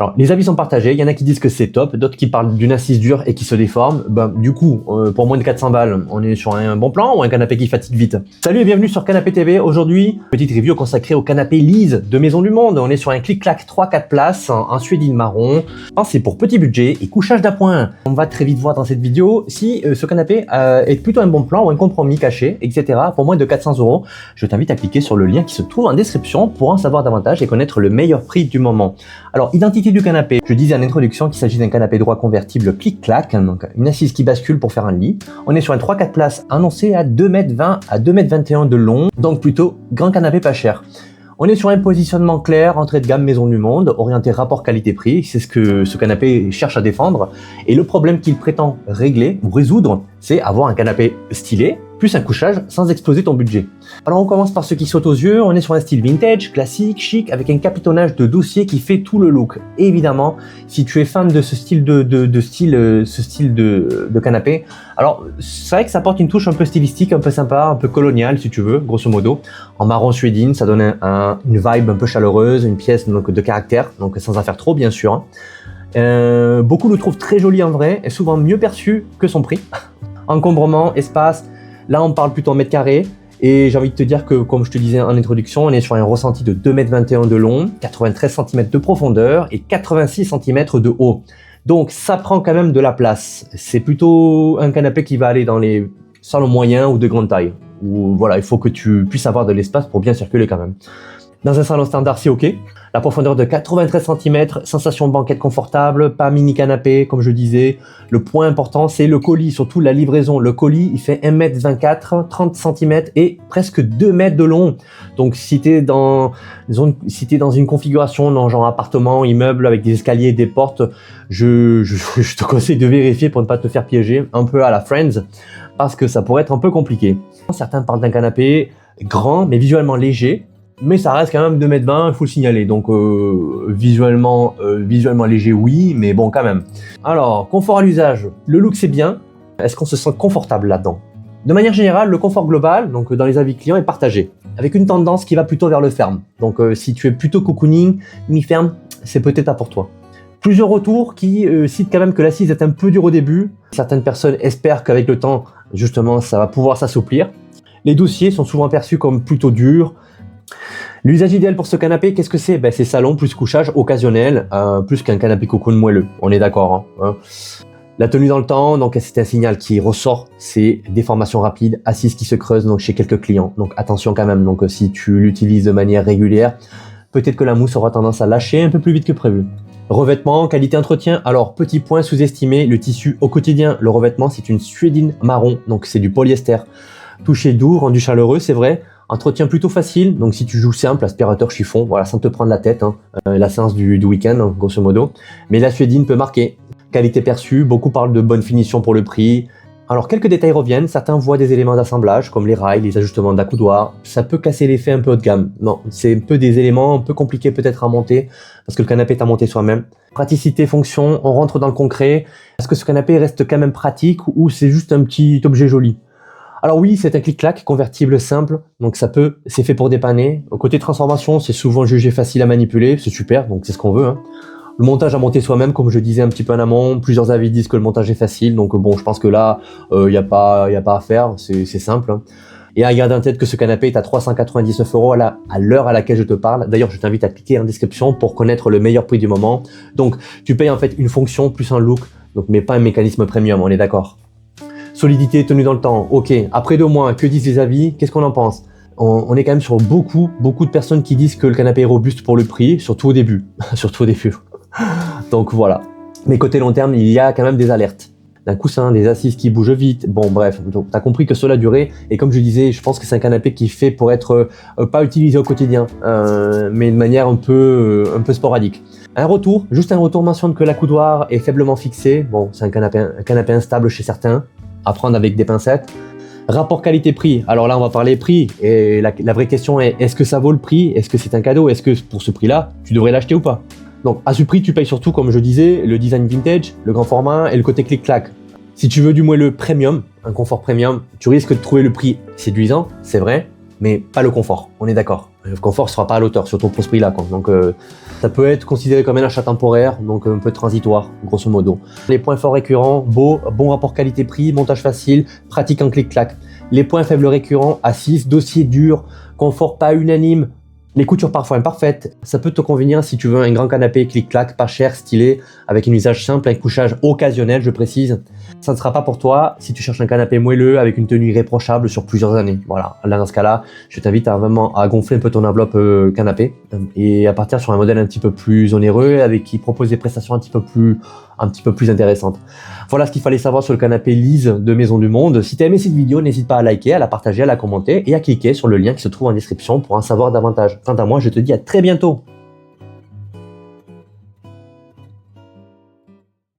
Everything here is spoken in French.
Alors, les avis sont partagés, il y en a qui disent que c'est top, d'autres qui parlent d'une assise dure et qui se déforme. Du coup, pour moins de 400 balles, on est sur un bon plan ou un canapé qui fatigue vite? Salut et bienvenue sur Canapé TV. Aujourd'hui, petite review consacrée au canapé Lise de Maison du Monde. On est sur un clic-clac 3-4 places, en suédine marron, pensé pour petit budget et couchage d'appoint. On va très vite voir dans cette vidéo si ce canapé est plutôt un bon plan ou un compromis caché, etc. Pour moins de 400 €. Je t'invite à cliquer sur le lien qui se trouve en description pour en savoir davantage et connaître le meilleur prix du moment. Alors, identité du canapé. Je disais en introduction qu'il s'agit d'un canapé droit convertible clic-clac, donc une assise qui bascule pour faire un lit. On est sur un 3-4 places annoncé à 2,20 m à 2,21 m de long, donc plutôt grand canapé pas cher. On est sur un positionnement clair, entrée de gamme Maison du Monde, orienté rapport qualité-prix, c'est ce que ce canapé cherche à défendre. Et le problème qu'il prétend régler ou résoudre, c'est avoir un canapé stylé, plus un couchage sans exploser ton budget. Alors on commence par ce qui saute aux yeux, on est sur un style vintage, classique, chic, avec un capitonnage de dossier qui fait tout le look. Et évidemment, si tu es fan de ce style de canapé, alors c'est vrai que ça porte une touche un peu stylistique, un peu sympa, un peu coloniale si tu veux, grosso modo. En marron suédine, ça donne une vibe un peu chaleureuse, une pièce donc, de caractère, donc sans en faire trop bien sûr. Beaucoup le trouvent très joli en vrai, et souvent mieux perçu que son prix. Encombrement, espace, là on parle plutôt en mètres carrés. Et j'ai envie de te dire que, comme je te disais en introduction, on est sur un ressenti de 2,21 m de long, 93 cm de profondeur et 86 cm de haut. Donc ça prend quand même de la place. C'est plutôt un canapé qui va aller dans les salons moyens ou de grande taille. Où voilà, il faut que tu puisses avoir de l'espace pour bien circuler quand même. Dans un salon standard, c'est ok. La profondeur de 93 cm, sensation banquette confortable, pas mini canapé, comme je disais. Le point important, c'est le colis, surtout la livraison. Le colis, il fait 1,24 m, 30 cm et presque 2 mètres de long. Donc, si t'es dans une configuration dans genre appartement, immeuble, avec des escaliers et des portes, je te conseille de vérifier pour ne pas te faire piéger, un peu à la Friends, parce que ça pourrait être un peu compliqué. Certains parlent d'un canapé grand, mais visuellement léger. Mais ça reste quand même 2,20 m, il faut le signaler. Donc visuellement léger, oui, mais bon quand même. Alors, confort à l'usage. Le look c'est bien. Est-ce qu'on se sent confortable là-dedans? De manière générale, le confort global, donc dans les avis clients, est partagé. Avec une tendance qui va plutôt vers le ferme. Donc si tu es plutôt cocooning, mi-ferme, c'est peut-être pas pour toi. Plusieurs retours qui citent quand même que l'assise est un peu dure au début. Certaines personnes espèrent qu'avec le temps, justement, ça va pouvoir s'assouplir. Les dossiers sont souvent perçus comme plutôt durs. L'usage idéal pour ce canapé, qu'est-ce que c'est? C'est salon plus couchage occasionnel, plus qu'un canapé cocoon moelleux, on est d'accord. Hein. La tenue dans le temps, donc c'est un signal qui ressort, c'est déformation rapide, assise qui se creuse donc chez quelques clients. Donc attention quand même, donc si tu l'utilises de manière régulière, peut-être que la mousse aura tendance à lâcher un peu plus vite que prévu. Revêtement, qualité entretien, alors petit point sous-estimé, le tissu au quotidien. Le revêtement, c'est une suédine marron, donc c'est du polyester. Touché doux, rendu chaleureux, c'est vrai. Entretien plutôt facile, donc si tu joues simple, aspirateur, chiffon, voilà, sans te prendre la tête, la séance du week-end, grosso modo. Mais la suédine peut marquer. Qualité perçue, beaucoup parlent de bonne finition pour le prix. Alors quelques détails reviennent, certains voient des éléments d'assemblage, comme les rails, les ajustements d'accoudoir. Ça peut casser l'effet un peu haut de gamme. Non, c'est un peu des éléments un peu compliqués peut-être à monter, parce que le canapé est à monter soi-même. Praticité, fonction, on rentre dans le concret. Est-ce que ce canapé reste quand même pratique, ou c'est juste un petit objet joli? Alors oui, c'est un clic-clac convertible simple, donc c'est fait pour dépanner. Au côté transformation, c'est souvent jugé facile à manipuler, c'est super, donc c'est ce qu'on veut. Le montage à monter soi-même, comme je disais un petit peu en amont, plusieurs avis disent que le montage est facile, donc bon, je pense que là, y a pas à faire, c'est simple. Et à garder en tête que ce canapé est à 399 € à l'heure à laquelle je te parle. D'ailleurs, je t'invite à cliquer en description pour connaître le meilleur prix du moment. Donc, tu payes en fait une fonction plus un look, donc mais pas un mécanisme premium, on est d'accord? Solidité, tenue dans le temps, ok. Après 2 mois, que disent les avis? Qu'est-ce qu'on en pense? On est quand même sur beaucoup de personnes qui disent que le canapé est robuste pour le prix, surtout au début. Surtout au début. Donc voilà. Mais côté long terme, il y a quand même des alertes. D'un coussin, des assises qui bougent vite. Bon bref, tu as compris que cela a duré. Et comme je disais, je pense que c'est un canapé qui est fait pour être pas utilisé au quotidien, mais de manière un peu sporadique. Juste un retour mentionne que l'accoudoir est faiblement fixé. Bon, c'est un canapé instable chez certains. À prendre avec des pincettes. Rapport qualité-prix, alors là on va parler prix, et la vraie question est, est-ce que ça vaut le prix? Est-ce que c'est un cadeau? Est-ce que pour ce prix-là, tu devrais l'acheter ou pas? Donc à ce prix, tu payes surtout, comme je disais, le design vintage, le grand format et le côté clic-clac. Si tu veux du moelleux premium, un confort premium, tu risques de trouver le prix séduisant, c'est vrai, mais pas le confort, on est d'accord. Le confort sera pas à l'auteur, surtout pour ce prix-là, quoi. Donc ça peut être considéré comme un achat temporaire, donc un peu transitoire, grosso modo. Les points forts récurrents, beau, bon rapport qualité-prix, montage facile, pratique en clic-clac. Les points faibles récurrents, assise, dossier dur, confort pas unanime, les coutures parfois imparfaites. Ça peut te convenir si tu veux un grand canapé clic-clac, pas cher, stylé, avec un usage simple, un couchage occasionnel, je précise. Ça ne sera pas pour toi si tu cherches un canapé moelleux avec une tenue irréprochable sur plusieurs années. Voilà, là dans ce cas-là, je t'invite à vraiment à gonfler un peu ton enveloppe canapé et à partir sur un modèle un petit peu plus onéreux avec qui propose des prestations un petit peu plus intéressantes. Voilà ce qu'il fallait savoir sur le canapé Lise de Maison du Monde. Si tu as aimé cette vidéo, n'hésite pas à liker, à la partager, à la commenter et à cliquer sur le lien qui se trouve en description pour en savoir davantage. Quant à moi, je te dis à très bientôt.